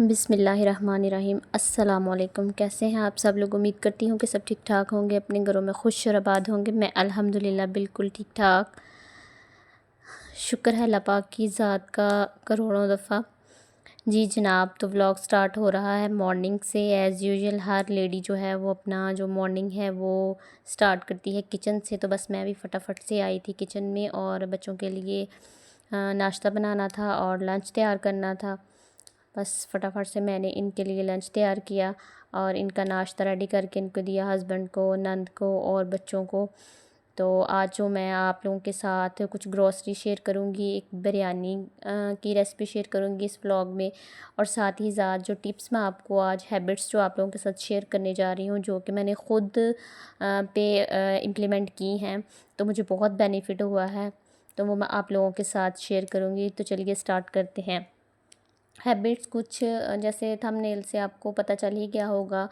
बिस्मिल्लाहिर्रहमानिर्रहीम। अस्सलामुअलैकुम। कैसे हैं आप सब लोग? उम्मीद करती हूँ कि सब ठीक ठाक होंगे, अपने घरों में खुश और आबाद होंगे। मैं अल्हम्दुलिल्लाह बिल्कुल ठीक ठाक। शुक्र है अल्लाह पाक की ज़ात का करोड़ों दफ़ा। जी जनाब, तो व्लॉग स्टार्ट हो रहा है मॉर्निंग से। एज़ यूजुअल हर लेडी जो है वो अपना जो मॉर्निंग है वो स्टार्ट करती है किचन से। तो बस मैं भी फटाफट से आई थी किचन में और बच्चों के लिए नाश्ता बनाना था और लंच तैयार करना था। बस फटाफट से मैंने इनके लिए लंच तैयार किया और इनका नाश्ता रेडी करके इनको दिया, हस्बैंड को, नंद को और बच्चों को। तो आज जो मैं आप लोगों के साथ कुछ ग्रॉसरी शेयर करूंगी, एक बिरयानी की रेसिपी शेयर करूंगी इस व्लॉग में, और साथ ही साथ जो टिप्स मैं आपको आज हैबिट्स जो आप लोगों के साथ शेयर करने जा रही हूँ, जो कि मैंने ख़ुद पे इम्प्लीमेंट की हैं, तो मुझे बहुत बेनिफिट हुआ है, तो वो मैं आप लोगों के साथ शेयर करूँगी। तो चलिए स्टार्ट करते हैं। हैबिट्स कुछ जैसे थंबनेल से आपको पता चल ही गया होगा,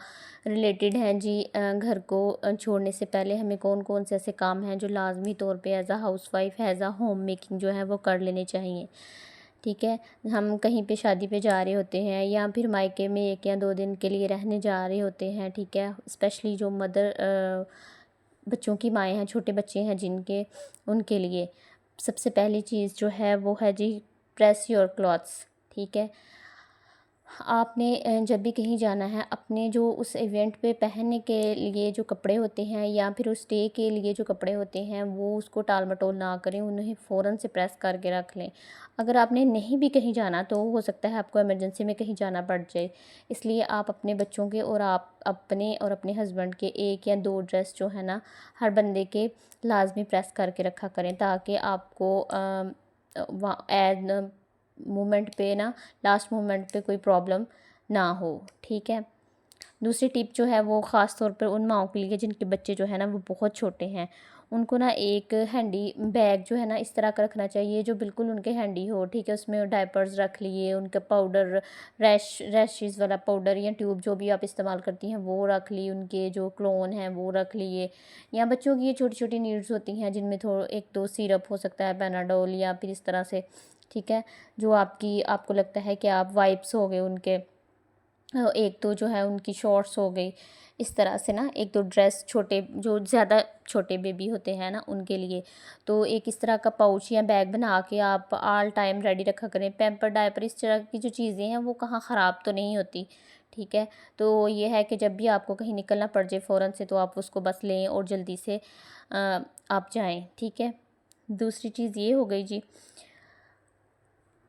रिलेटेड हैं जी। घर को छोड़ने से पहले हमें कौन कौन से ऐसे काम हैं जो लाजमी तौर पे एज़ आ हाउसवाइफ, एज़ आ होम मेकिंग जो है वो कर लेने चाहिए। ठीक है, हम कहीं पे शादी पे जा रहे होते हैं या फिर मायके में 1 या 2 दिन के लिए रहने जा रहे होते हैं। ठीक है, स्पेशली जो मदर बच्चों की माएँ हैं, छोटे बच्चे हैं जिनके, उनके लिए सबसे पहली चीज़ जो है वो है जी, प्रेस योर क्लॉथ्स। ठीक है, आपने जब भी कहीं जाना है, अपने जो उस इवेंट पे पहनने के लिए जो कपड़े होते हैं या फिर उस डे के लिए जो कपड़े होते हैं वो उसको टाल मटोल ना करें, उन्हें फ़ौरन से प्रेस करके रख लें। अगर आपने नहीं भी कहीं जाना तो हो सकता है आपको इमरजेंसी में कहीं जाना पड़ जाए, इसलिए आप अपने बच्चों के और आप अपने और अपने हस्बैंड के 1 या 2 ड्रेस जो है ना हर बंदे के लाजमी प्रेस करके रखा करें, ताकि आपको मोमेंट पे ना, लास्ट मोमेंट पे कोई प्रॉब्लम ना हो। ठीक है, दूसरी टिप जो है वो ख़ास तौर पर उन माँओं के लिए जिनके बच्चे जो है ना वो बहुत छोटे हैं। उनको ना एक हैंडी बैग जो है ना इस तरह का रखना चाहिए जो बिल्कुल उनके हैंडी हो। ठीक है, उसमें डायपर्स रख लिए, उनका पाउडर, रैशेज़ वाला पाउडर या ट्यूब जो भी आप इस्तेमाल करती हैं वो रख ली, उनके जो क्लोन हैं वो रख लिए, या बच्चों की ये छोटी छोटी नीड्स होती हैं जिनमें थोड़ा 1-2 सिरप हो सकता है, पेनाडोल या फिर इस तरह से। ठीक है, जो आपको लगता है कि आप वाइप्स हो गए उनके, 1-2 जो है उनकी शॉर्ट्स हो गई, इस तरह से ना 1-2 ड्रेस, छोटे जो ज़्यादा छोटे बेबी होते हैं ना उनके लिए, तो एक इस तरह का पाउच या बैग बना के आप ऑल टाइम रेडी रखा करें। पैम्पर, डायपर, इस तरह की जो चीज़ें हैं वो कहाँ ख़राब तो नहीं होती। ठीक है, तो ये है कि जब भी आपको कहीं निकलना पड़ जाए फ़ौरन से तो आप उसको बस लें और जल्दी से आप जाएँ। ठीक है, दूसरी चीज़ ये हो गई जी।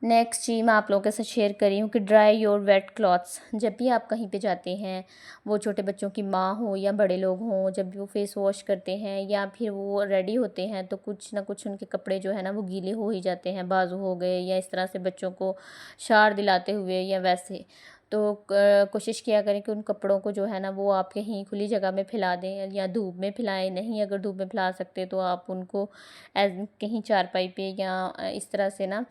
नेक्स्ट जी मैं आप लोगों के साथ शेयर कर रही हूँ कि ड्राई योर वेट क्लॉथ्स। जब भी आप कहीं पे जाते हैं, वो छोटे बच्चों की माँ हो या बड़े लोग हों, जब भी वो फेस वॉश करते हैं या फिर वो रेडी होते हैं तो कुछ ना कुछ उनके कपड़े जो है ना वो गीले हो ही जाते हैं, बाजू हो गए या इस तरह से बच्चों को शार दिलाते हुए या वैसे। तो कोशिश किया करें कि उन कपड़ों को जो है ना वो आप कहीं खुली जगह में फैला दें या धूप में फैलाएं। नहीं, अगर धूप में फैला सकते तो आप उनको कहीं चारपाई पे या इस तरह से ना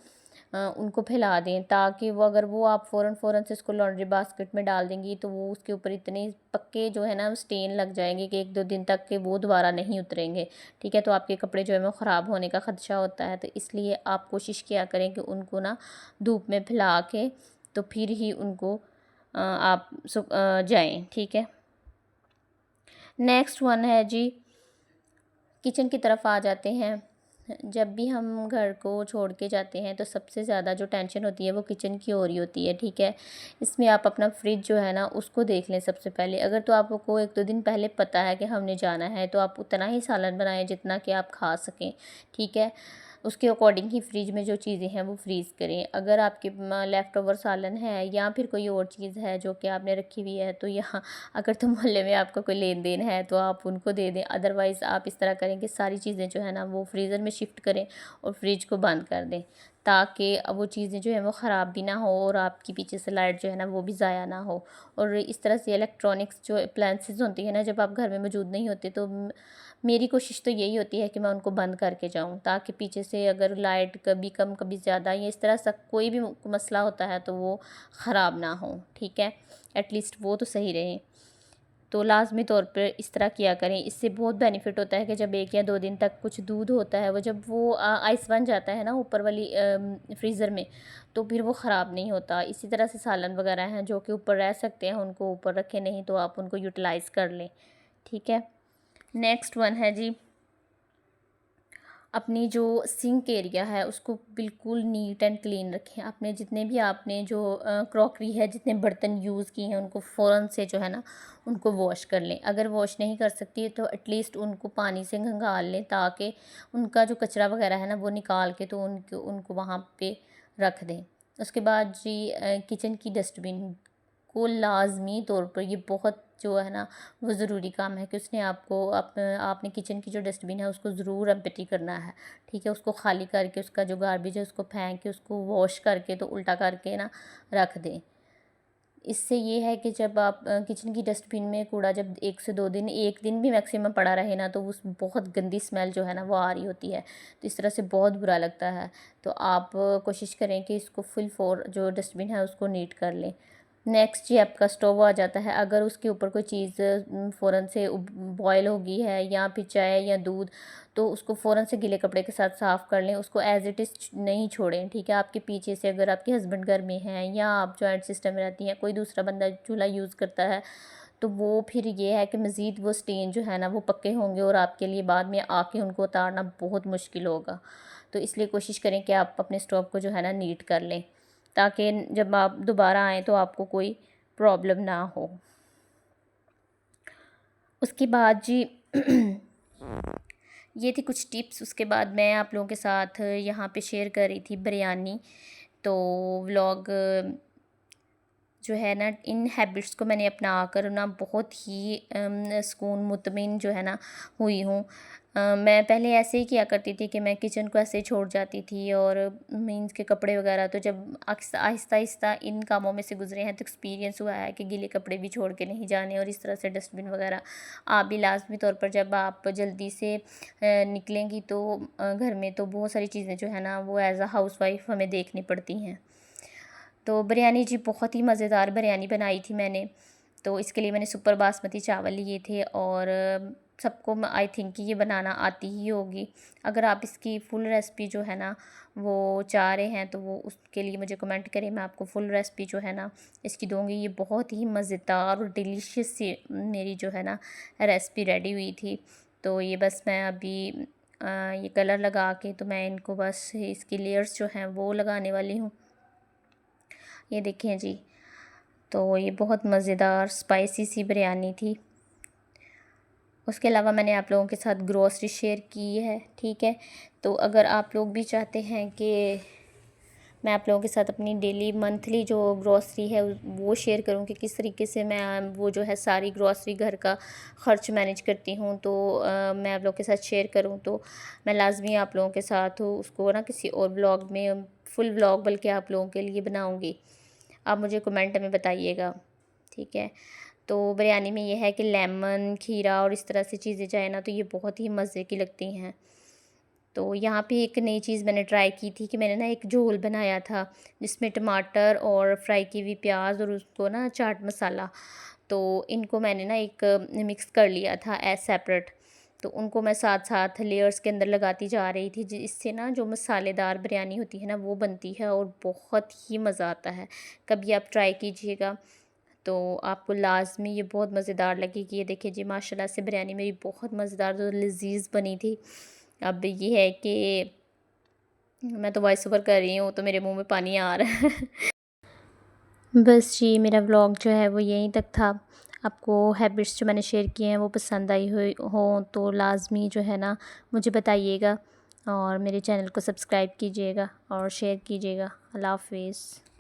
उनको फैला दें, ताकि वो अगर वो आप फ़ौरन से उसको लॉन्ड्री बास्केट में डाल देंगी तो वो उसके ऊपर इतने पक्के जो है ना स्टेन लग जाएंगे कि 1-2 दिन तक के वो दोबारा नहीं उतरेंगे। ठीक है, तो आपके कपड़े जो है वो ख़राब होने का ख़दशा होता है, तो इसलिए आप कोशिश किया करें कि उनको ना धूप में फैला के तो फिर ही उनको आप जाएँ। ठीक है, नेक्स्ट वन है जी, किचन की तरफ आ जाते हैं। जब भी हम घर को छोड़ के जाते हैं तो सबसे ज़्यादा जो टेंशन होती है वो किचन की हो रही होती है। ठीक है, इसमें आप अपना फ्रिज जो है ना उसको देख लें सबसे पहले। अगर तो आपको 1-2 दिन पहले पता है कि हमने जाना है तो आप उतना ही सालन बनाएं जितना कि आप खा सकें। ठीक है, उसके अकॉर्डिंग ही फ्रिज में जो चीज़ें हैं वो फ्रीज़ करें। अगर आपके लेफ़्ट ओवर सालन है या फिर कोई और चीज़ है जो कि आपने रखी हुई है, तो यहाँ अगर तो मोहल्ले में आपका कोई लेन देन है तो आप उनको दे दें। अदरवाइज़ आप इस तरह करें कि सारी चीज़ें जो है ना वो फ्रीज़र में शिफ्ट करें और फ्रिज को बंद कर दें, ताकि वो चीज़ें जो है वो ख़राब भी ना हो और आपकी पीछे से लाइट जो है ना वो भी ज़ाया ना हो। और इस तरह से इलेक्ट्रॉनिक्स जो अप्लायंसेस होती है ना, जब आप घर में मौजूद नहीं होते तो मेरी कोशिश तो यही होती है कि मैं उनको बंद करके जाऊं, ताकि पीछे से अगर लाइट कभी कम कभी ज़्यादा या इस तरह सा कोई भी मसला होता है तो वो ख़राब ना हो। ठीक है, एटलीस्ट वो तो सही रहे। तो लाजमी तौर पर इस तरह किया करें। इससे बहुत बेनिफिट होता है कि जब 1 या 2 दिन तक कुछ दूध होता है, वो जब वो आइस बन जाता है ना ऊपर वाली फ्रीज़र में, तो फिर वो ख़राब नहीं होता। इसी तरह से सालन वगैरह हैं जो कि ऊपर रह सकते हैं, उनको ऊपर रखें, नहीं तो आप उनको यूटिलाइज़ कर लें। ठीक है। नेक्स्ट वन है जी, अपनी जो सिंक एरिया है उसको बिल्कुल नीट एंड क्लीन रखें। आपने जितने भी आपने जो क्रॉकरी है, जितने बर्तन यूज़ किए हैं, उनको फ़ौरन से जो है ना उनको वॉश कर लें। अगर वॉश नहीं कर सकती तो एटलीस्ट उनको पानी से खंगाल लें, ताकि उनका जो कचरा वगैरह है ना वो निकाल के तो उनको वहाँ पे रख दें। उसके बाद जी किचन की डस्टबिन को लाज़मी तौर पर, ये बहुत जो है ना वो ज़रूरी काम है कि उसने आपने किचन की जो डस्टबिन है उसको ज़रूर एम्प्टी करना है। ठीक है। उसको खाली करके उसका जो गार्बेज है उसको फेंक के उसको वॉश करके तो उल्टा करके ना रख दें। इससे ये है कि जब आप किचन की डस्टबिन में कूड़ा जब 1 से 2 दिन, 1 दिन भी मैक्सिमम पड़ा रहे ना, तो उस बहुत गंदी स्मेल जो है ना वो आ रही होती है। तो इस तरह से बहुत बुरा लगता है। तो आप कोशिश करें कि इसको जो डस्टबिन है उसको नीट कर लें। नेक्स्ट ये आपका स्टोव आ जाता है। अगर उसके ऊपर कोई चीज़ फ़ौरन से बॉयल हो गई है, या फिर चाय या दूध, तो उसको फ़ौरन से गीले कपड़े के साथ साफ़ कर लें। उसको एज़ इट इज़ नहीं छोड़ें। ठीक है। आपके पीछे से अगर आपके हस्बैंड घर में हैं, या आप जॉइंट सिस्टम में रहती हैं, कोई दूसरा बंदा चूल्हा यूज़ करता है, तो वो फिर ये है कि मज़ीद वो स्टेन जो है ना वो पक्के होंगे, और आपके लिए बाद में आके उनको उतारना बहुत मुश्किल होगा। तो इसलिए कोशिश करें कि आप अपने स्टोव को जो है ना नीट कर लें, ताकि जब आप दोबारा आएँ तो आपको कोई प्रॉब्लम ना हो। उसके बाद जी ये थी कुछ टिप्स। उसके बाद मैं आप लोगों के साथ यहाँ पे शेयर कर रही थी बिरयानी। तो व्लॉग जो है ना, इन हैबिट्स को मैंने अपना कर ना बहुत ही सुकून मुतमिन जो है ना हुई हूँ। मैं पहले ऐसे ही किया करती थी कि मैं किचन को ऐसे ही छोड़ जाती थी, और मीन्स के कपड़े वगैरह, तो जब आहिस्ता आहिस्ता इन कामों में से गुजरे हैं तो एक्सपीरियंस हुआ है कि गीले कपड़े भी छोड़ के नहीं जाने, और इस तरह से डस्टबिन वगैरह आप भी लाजमी तौर पर, जब आप जल्दी से निकलेंगी तो घर में तो बहुत सारी चीज़ें जो है ना वो एज अ हाउस वाइफ हमें देखनी पड़ती हैं। तो बिरयानी जी बहुत ही मज़ेदार बिरयानी बनाई थी मैंने। तो इसके लिए मैंने सुपर बासमती चावल लिए थे, और सबको आई थिंक कि ये बनाना आती ही होगी। अगर आप इसकी फुल रेसिपी जो है ना वो चाह रहे हैं तो वो उसके लिए मुझे कमेंट करें, मैं आपको फुल रेसिपी जो है ना इसकी दूँगी। ये बहुत ही मज़ेदार और डिलीशियस सी मेरी जो है ना रेसिपी रेडी हुई थी। तो ये बस मैं अभी ये कलर लगा के तो मैं इनको बस इसकी लेयर्स जो हैं वो लगाने वाली हूँ। ये देखें जी। तो ये बहुत मज़ेदार स्पाइसी सी बिरयानी थी। उसके अलावा मैंने आप लोगों के साथ ग्रोसरी शेयर की है। ठीक है। तो अगर आप लोग भी चाहते हैं कि मैं आप लोगों के साथ अपनी डेली मंथली जो ग्रोसरी है वो शेयर करूं कि किस तरीके से मैं वो जो है सारी ग्रोसरी घर का ख़र्च मैनेज करती हूं, तो मैं आप लोगों के साथ शेयर करूं, तो मैं लाजमी आप लोगों के साथ उसको ना किसी और ब्लॉग में, फुल ब्लॉग बल्कि आप लोगों के लिए बनाऊंगी। आप मुझे कमेंट में बताइएगा। ठीक है। तो बिरयानी में ये है कि लेमन, खीरा और इस तरह से चीज़ें जाए ना तो ये बहुत ही मज़े की लगती हैं। तो यहाँ पे एक नई चीज़ मैंने ट्राई की थी कि मैंने ना एक झोल बनाया था, जिसमें टमाटर और फ्राई की हुई प्याज और उसको ना चाट मसाला, तो इनको मैंने ना एक मिक्स कर लिया था एज सेपरेट। तो उनको मैं साथ साथ लेयर्स के अंदर लगाती जा रही थी, जिससे ना जो मसालेदार बिरयानी होती है ना वो बनती है, और बहुत ही मज़ा आता है। कभी आप ट्राई कीजिएगा तो आपको लाज़मी ये बहुत मज़ेदार लगेगी। ये देखिए जी, माशाल्लाह से बिरयानी मेरी बहुत मज़ेदार और लज़ीज़ बनी थी। अब ये है कि मैं तो वॉइस ओवर कर रही हूँ तो मेरे मुंह में पानी आ रहा है। बस जी, मेरा व्लॉग जो है वो यहीं तक था। आपको हैबिट्स जो मैंने शेयर किए हैं वो पसंद आई हुई हो तो लाज़मी जो है ना मुझे बताइएगा, और मेरे चैनल को सब्सक्राइब कीजिएगा और शेयर कीजिएगा। अल्लाह हाफ़िज़।